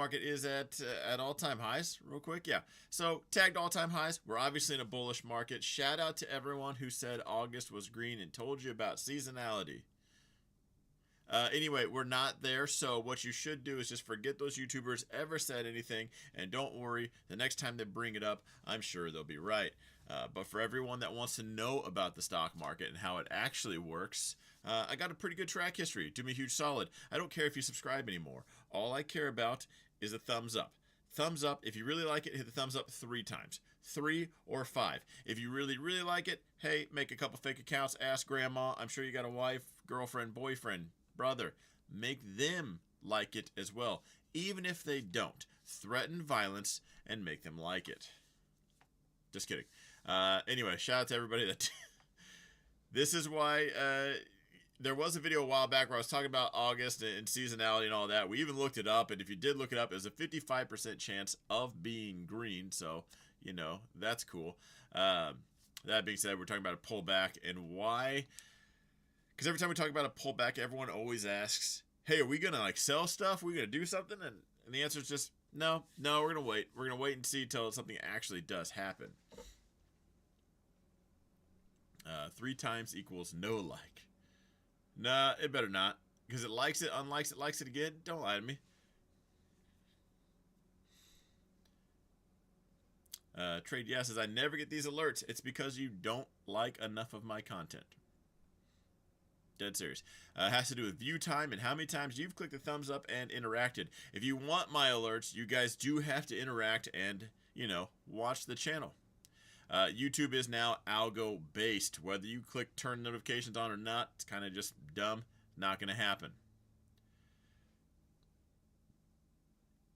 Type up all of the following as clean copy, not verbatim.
market is at all-time highs, real quick. Yeah, so tagged all-time highs. We're obviously in a bullish market. Shout out to everyone who said August was green and told you about seasonality. Anyway, we're not there, so what you should do is just forget those YouTubers ever said anything, and don't worry, the next time they bring it up, I'm sure they'll be right. But for everyone that wants to know about the stock market and how it actually works, I got a pretty good track history. Do me a huge solid. I don't care if you subscribe anymore. All I care about is a thumbs up. Thumbs up. If you really like it, hit the thumbs up 3 times. 3 or 5. If you really, really like it, hey, make a couple fake accounts. Ask grandma. I'm sure you got a wife, girlfriend, boyfriend, brother. Make them like it as well. Even if they don't. Threaten violence and make them like it. Just kidding. Anyway, shout out to everybody that... This is why... there was a video a while back where I was talking about August and seasonality and all that. We even looked it up, and if you did look it up, it was a 55% chance of being green. So, you know, that's cool. That being said, we're talking about a pullback and why. Because every time we talk about a pullback, everyone always asks, hey, are we going to like sell stuff? Are we going to do something? And the answer is just, no, we're going to wait. We're going to wait and see until something actually does happen. 3 times equals no like. Nah, it better not. Because it likes it, unlikes it, likes it again. Don't lie to me. Trade Yeah says, I never get these alerts. It's because you don't like enough of my content. Dead serious. It has to do with view time and how many times you've clicked the thumbs up and interacted. If you want my alerts, you guys do have to interact and, you know, watch the channel. YouTube is now algo based. Whether you click turn notifications on or not, it's kind of just dumb. Not going to happen.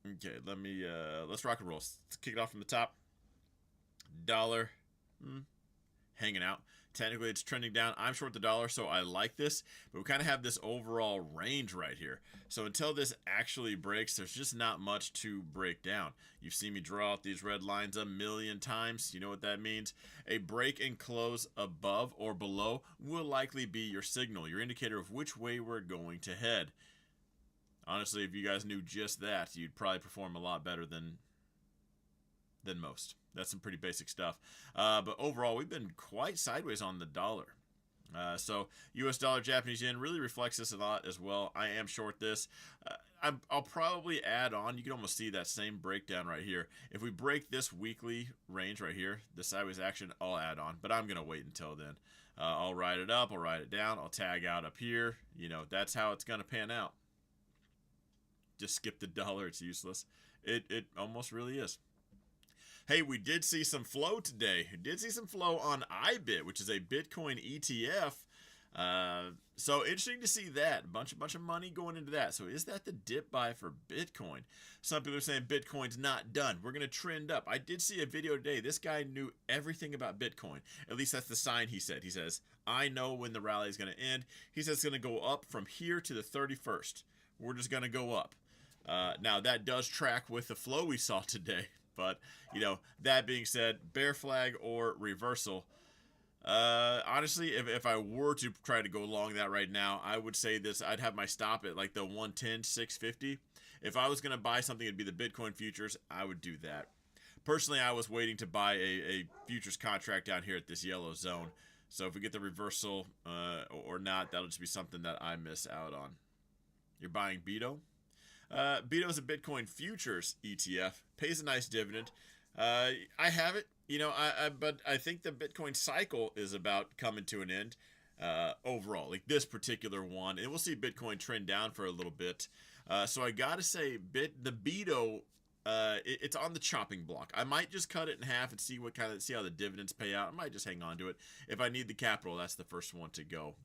Okay, let's rock and roll. Let's kick it off from the top. Dollar. Hanging out. Technically, it's trending down. I'm short the dollar, so I like this. But we kind of have this overall range right here. So until this actually breaks, there's just not much to break down. You've seen me draw out these red lines a million times. You know what that means? A break and close above or below will likely be your signal, your indicator of which way we're going to head. Honestly, if you guys knew just that, you'd probably perform a lot better than most. That's some pretty basic stuff. But overall, we've been quite sideways on the dollar. So US dollar, Japanese yen really reflects this a lot as well. I am short this. I'll probably add on. You can almost see that same breakdown right here. If we break this weekly range right here, the sideways action, I'll add on. But I'm going to wait until then. I'll ride it up. I'll ride it down. I'll tag out up here. You know, that's how it's going to pan out. Just skip the dollar. It's useless. It almost really is. Hey, we did see some flow today. We did see some flow on IBIT, which is a Bitcoin ETF. So interesting to see that. A bunch of money going into that. So is that the dip buy for Bitcoin? Some people are saying Bitcoin's not done. We're going to trend up. I did see a video today. This guy knew everything about Bitcoin. At least that's the sign he said. He says, I know when the rally is going to end. He says it's going to go up from here to the 31st. We're just going to go up. Now, that does track with the flow we saw today. But, you know, that being said, bear flag or reversal. Honestly, if I were to try to go long that right now, I would say this. I'd have my stop at like the 110.650. If I was going to buy something, it'd be the Bitcoin futures. I would do that. Personally, I was waiting to buy a futures contract down here at this yellow zone. So if we get the reversal or not, that'll just be something that I miss out on. You're buying BITO? BITO is a Bitcoin futures ETF. Pays a nice dividend. I have it, you know, but I think the Bitcoin cycle is about coming to an end overall, like this particular one. And we'll see Bitcoin trend down for a little bit. So I got to say, the BITO, it's on the chopping block. I might just cut it in half and see how the dividends pay out. I might just hang on to it. If I need the capital, that's the first one to go.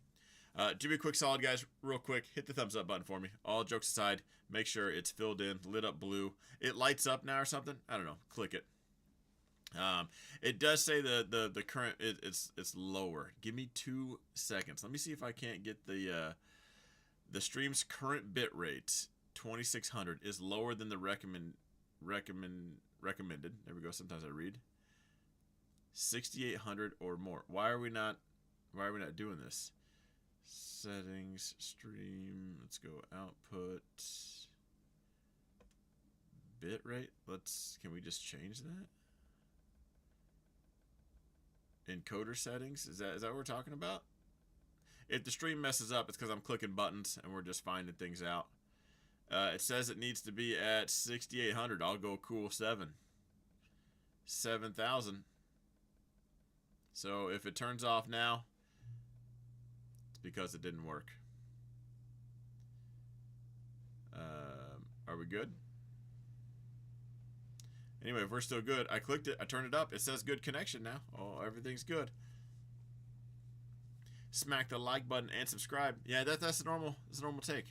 Do me a quick solid, guys, real quick. Hit the thumbs up button for me. All jokes aside, make sure it's filled in, lit up blue. It lights up now or something. I don't know. Click it. It does say the current it's lower. Give me 2 seconds. Let me see if I can't get the stream's current bit rate 2600 is lower than the recommended. There we go. Sometimes I read 6800 or more. Why are we not doing this? Settings, stream, let's go output, bit rate. Can we just change that? Encoder settings, is that what we're talking about? If the stream messes up, it's because I'm clicking buttons and we're just finding things out. It says it needs to be at 6,800. I'll go cool 7,000. So if it turns off now, it's because it didn't work. Are we good? Anyway, if we're still good, I clicked it, I turned it up, it says good connection now. Oh, everything's good. Smack the like button and subscribe. Yeah, that's a normal take.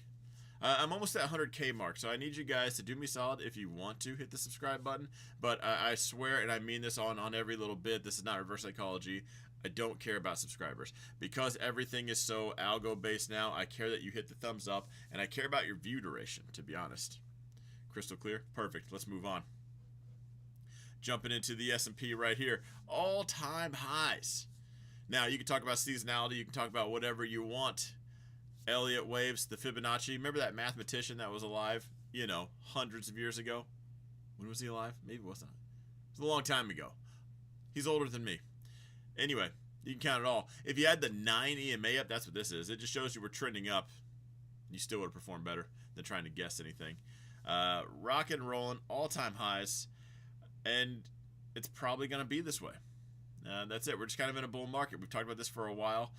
I'm almost at 100K mark, so I need you guys to do me solid if you want to hit the subscribe button. But I swear, and I mean this on every little bit, this is not reverse psychology. I don't care about subscribers. Because everything is so algo based now, I care that you hit the thumbs up, and I care about your view duration, to be honest. Crystal clear? Perfect. Let's move on. Jumping into the S&P right here. All-time highs. Now, you can talk about seasonality. You can talk about whatever you want. Elliott waves, the Fibonacci. Remember that mathematician that was alive, you know, hundreds of years ago? When was he alive? Maybe it wasn't. It was a long time ago. He's older than me. Anyway, you can count it all. If you had the 9 EMA up, that's what this is. It just shows you were trending up. You still would have performed better than trying to guess anything. Rock and rolling, all-time highs. And it's probably going to be this way. That's it. We're just kind of in a bull market. We've talked about this for a while.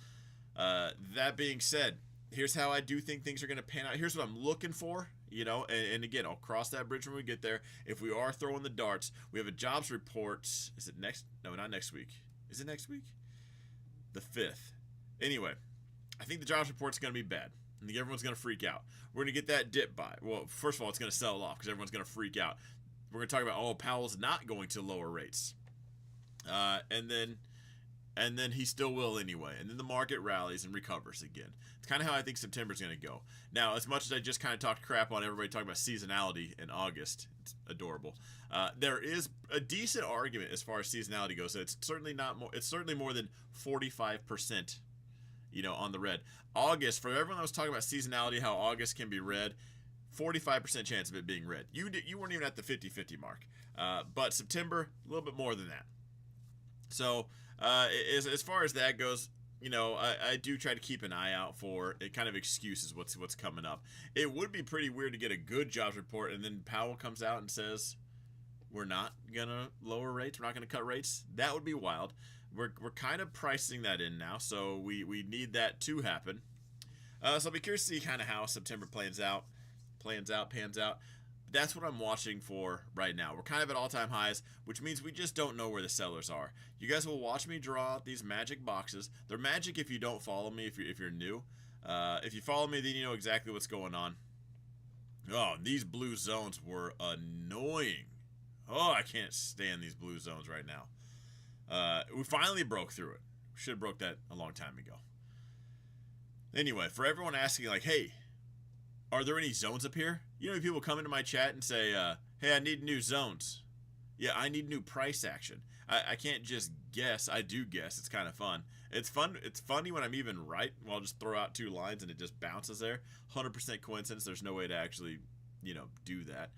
That being said, here's how I do think things are going to pan out. Here's what I'm looking for, you know, and again, I'll cross that bridge when we get there. If we are throwing the darts, we have a jobs report. Is it next? No, not next week. Is it next week? The 5th. Anyway, I think the jobs report's going to be bad. I think everyone's going to freak out. We're going to get that dip buy. Well, first of all, it's going to sell off because everyone's going to freak out. We're going to talk about, oh, Powell's not going to lower rates. And then he still will anyway. And then the market rallies and recovers again. It's kind of how I think September's going to go. Now, as much as I just kind of talked crap on everybody talking about seasonality in August, it's adorable. There is a decent argument as far as seasonality goes. So it's certainly not more. It's certainly more than 45%, you know, on the red. August, for everyone that was talking about seasonality, how August can be red, 45% chance of it being red. You weren't even at the 50-50 mark. But September, a little bit more than that. So as far as that goes, you know, I do try to keep an eye out for it. Kind of excuses what's coming up. It would be pretty weird to get a good jobs report and then Powell comes out and says we're not gonna lower rates, we're not gonna cut rates. That would be wild. We're kind of pricing that in now, so we need that to happen. So I'll be curious to see kind of how September pans out. That's what I'm watching for right now. We're kind of at all-time highs, which means we just don't know where the sellers are. You guys will watch me draw these magic boxes. They're magic if you don't follow me, if you're new. If you follow me, then you know exactly what's going on. Oh, these blue zones were annoying. Oh, I can't stand these blue zones right now. We finally broke through it. We should have broke that a long time ago. Anyway, for everyone asking, like, hey, are there any zones up here? You know, people come into my chat and say, hey, I need new zones. Yeah, I need new price action. I can't just guess. I do guess. It's kind of fun. It's fun. It's funny when I'm even right. Well, I'll just throw out 2 lines and it just bounces there. 100% coincidence. There's no way to actually, you know, do that.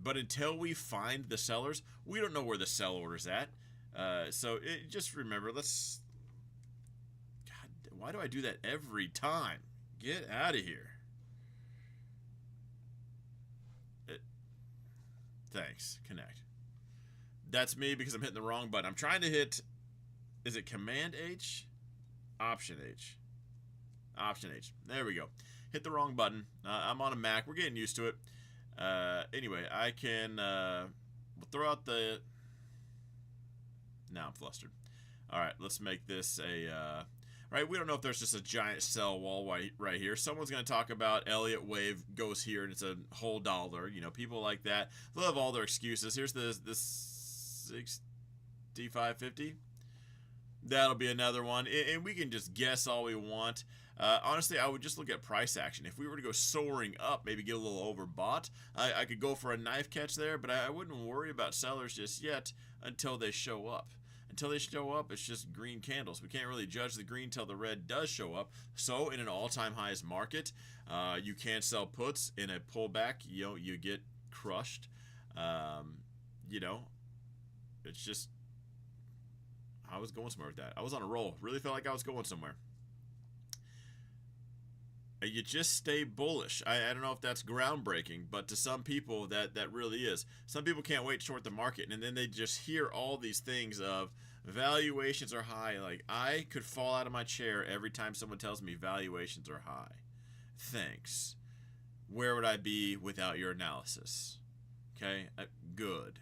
But until we find the sellers, we don't know where the sell order's at. So just remember, God, why do I do that every time? Get out of here. Thanks. Connect. That's me because I'm hitting the wrong button. I'm trying to hit, is it Command H? Option H. Option H. There we go. Hit the wrong button. I'm on a Mac. We're getting used to it. Anyway, I can we'll throw out the... Now I'm flustered. All right, let's make this a... Right, we don't know if there's just a giant sell wall right here. Someone's going to talk about Elliott wave goes here and it's a whole dollar. You know, people like that. They'll have all their excuses. Here's the 65.50. That'll be another one. And we can just guess all we want. Honestly, I would just look at price action. If we were to go soaring up, maybe get a little overbought, I could go for a knife catch there, but I wouldn't worry about sellers just yet until they show up. Until they show up, it's just green candles. We can't really judge the green till the red does show up. So in an all-time highs market, you can't sell puts. In a pullback, you get crushed. You know, it's just, I was going somewhere with that. I was on a roll. Really felt like I was going somewhere. You just stay bullish. I don't know if that's groundbreaking, but to some people that really is. Some people can't wait to short the market, and then they just hear all these things of valuations are high. Like, I could fall out of my chair every time someone tells me valuations are high. Thanks. Where would I be without your analysis? Okay? Good.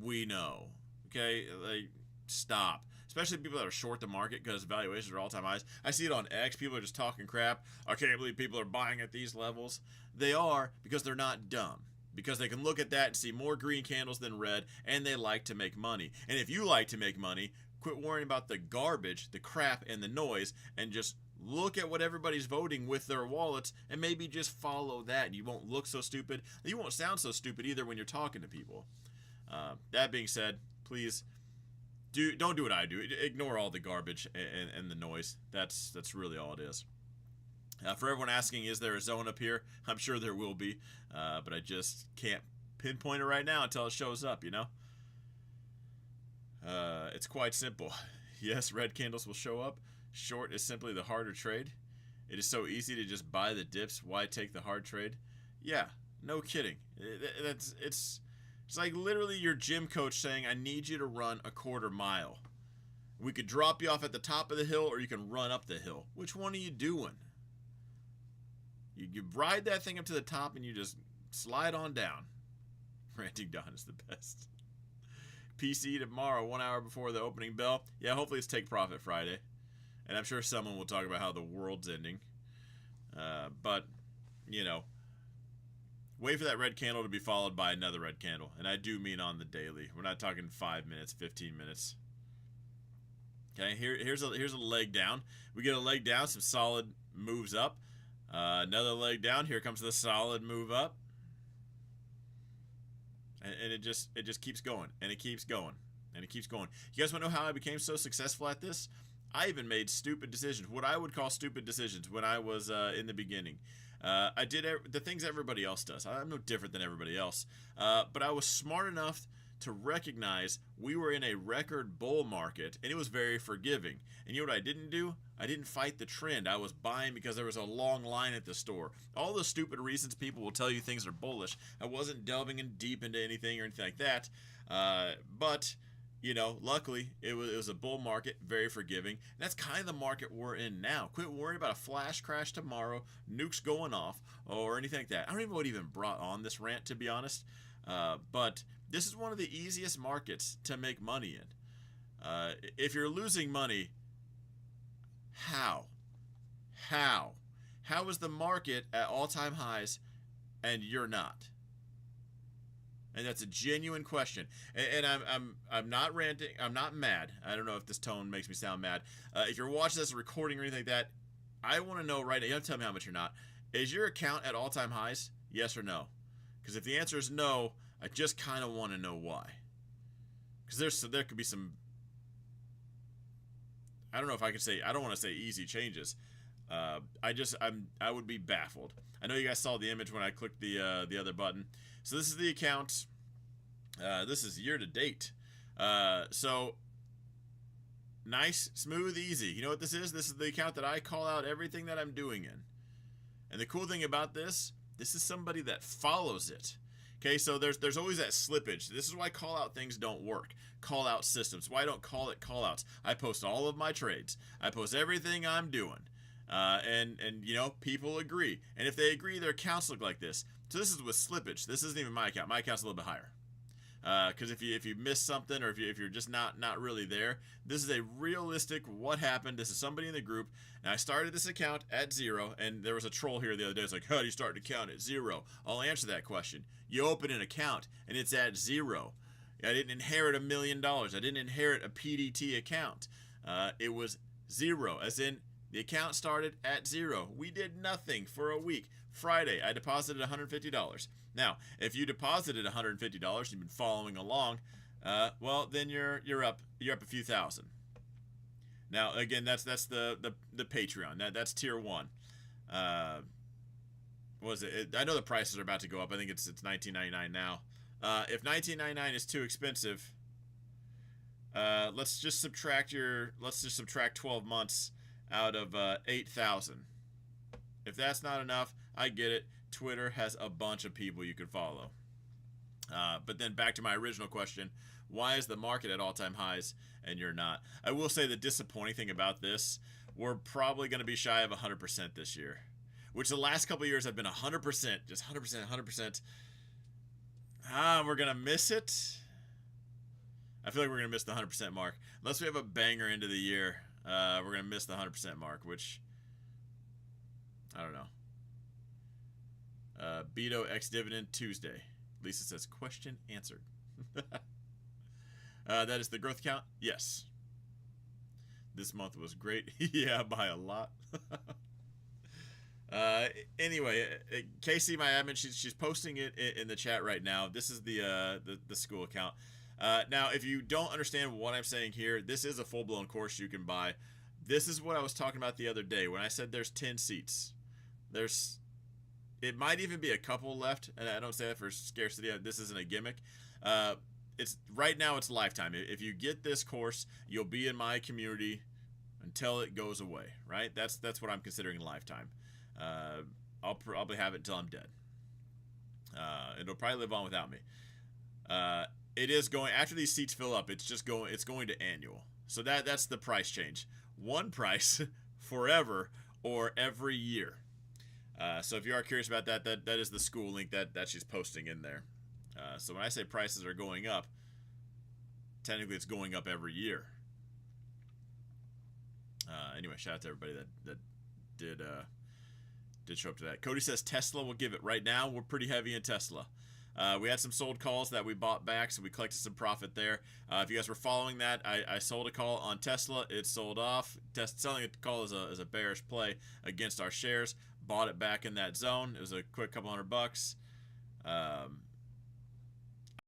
We know. Okay? Like, stop. Especially people that are short the market because valuations are all-time highs. I see it on X. People are just talking crap. I can't believe people are buying at these levels. They are, because they're not dumb. Because they can look at that and see more green candles than red, and they like to make money. And if you like to make money, quit worrying about the garbage, the crap, and the noise, and just look at what everybody's voting with their wallets, and maybe just follow that. You won't look so stupid. You won't sound so stupid either when you're talking to people. That being said, please, don't do what I do. Ignore all the garbage and the noise. That's really all it is. For everyone asking, is there a zone up here? I'm sure there will be, but I just can't pinpoint it right now until it shows up, you know? It's quite simple. Yes, red candles will show up. Short is simply the harder trade. It is so easy to just buy the dips. Why take the hard trade? Yeah, no kidding. It's like literally your gym coach saying, I need you to run a quarter mile. We could drop you off at the top of the hill, or you can run up the hill. Which one are you doing? You ride that thing up to the top and you just slide on down. Ranting Don is the best. PC tomorrow, 1 hour before the opening bell. Yeah, hopefully it's Take Profit Friday. And I'm sure someone will talk about how the world's ending. But, you know, wait for that red candle to be followed by another red candle. And I do mean on the daily. We're not talking 5 minutes, 15 minutes. Okay, here's a leg down. We get a leg down, some solid moves up. Another leg down. Here comes the solid move up. And it just keeps going. And it keeps going. And it keeps going. You guys want to know how I became so successful at this? I even made stupid decisions. What I would call stupid decisions when I was in the beginning. I did the things everybody else does. I'm no different than everybody else. But I was smart enough to recognize we were in a record bull market, and it was very forgiving. And you know what I didn't do? I didn't fight the trend. I was buying because there was a long line at the store. All the stupid reasons people will tell you things are bullish. I wasn't delving in deep into anything or anything like that. But, you know, luckily, it was a bull market, very forgiving. And that's kind of the market we're in now. Quit worrying about a flash crash tomorrow, nukes going off, or anything like that. I don't even know what even brought on this rant, to be honest. But this is one of the easiest markets to make money in. If you're losing money, how? How is the market at all-time highs and you're not? And that's a genuine question. And I'm not ranting. I'm not mad. I don't know if this tone makes me sound mad. If you're watching this recording or anything like that, I want to know right now. You don't tell me how much you're not. Is your account at all-time highs? Yes or no? Because if the answer is no, I just kind of want to know why. Because there could be some, I don't know if I could say, I don't want to say easy changes. I would be baffled. I know you guys saw the image when I clicked the other button. So this is the account. This is year to date. So nice, smooth, easy. You know what this is? This is the account that I call out everything that I'm doing in. And the cool thing about this is somebody that follows it. Okay, so there's always that slippage. This is why call out things don't work. Call out systems. Why I don't call it call outs. I post all of my trades. I post everything I'm doing. And you know, people agree. And if they agree, their accounts look like this. So this is with slippage. This isn't even my account. My account's a little bit higher. Because if you miss something, or if you're just not really there, this is a realistic what happened. This is somebody in the group. And I started this account at 0, and there was a troll here the other day. It's like, how do you start an account at 0? I'll answer that question. You open an account, and it's at 0. I didn't inherit $1 million. I didn't inherit a PDT account. It was 0, as in the account started at 0. We did nothing for a week. Friday, I deposited $150. Now, if you deposited $150, you've been following along, well, then you're up a few thousand. Now, again, that's the Patreon. That's tier 1. was it? I know the prices are about to go up. I think it's $19.99 now. If $19.99 is too expensive, let's just subtract 12 months out of 8,000. If that's not enough, I get it. Twitter has a bunch of people you can follow. But then back to my original question, why is the market at all-time highs and you're not? I will say the disappointing thing about this, we're probably going to be shy of 100% this year, which the last couple of years have been 100%, just 100%, 100%. We're going to miss it. I feel like we're going to miss the 100% mark. Unless we have a banger into the year, we're going to miss the 100% mark, which, I don't know. Beto ex-dividend Tuesday. Lisa says, question answered. That is the growth count? Yes. This month was great. Yeah, by a lot. Anyway, Casey, my admin, she's posting it in the chat right now. This is the school account. Now, if you don't understand what I'm saying here, this is a full-blown course you can buy. This is what I was talking about the other day when I said there's 10 seats. It might even be a couple left, and I don't say that for scarcity. This isn't a gimmick. It's right now. It's lifetime. If you get this course, you'll be in my community until it goes away. Right? That's what I'm considering lifetime. I'll probably have it until I'm dead. It'll probably live on without me. It is going after these seats fill up. It's going to annual. So that's the price change. One price forever or every year. So if you are curious about that is the school link that she's posting in there. So when I say prices are going up, technically it's going up every year. Anyway, shout out to everybody that did show up to that. Cody says Tesla will give it. Right now, we're pretty heavy in Tesla. We had some sold calls that we bought back, so we collected some profit there. If you guys were following that, I sold a call on Tesla. It sold off. Selling a call is a bearish play against our shares. Bought it back in that zone. It was a quick couple $100.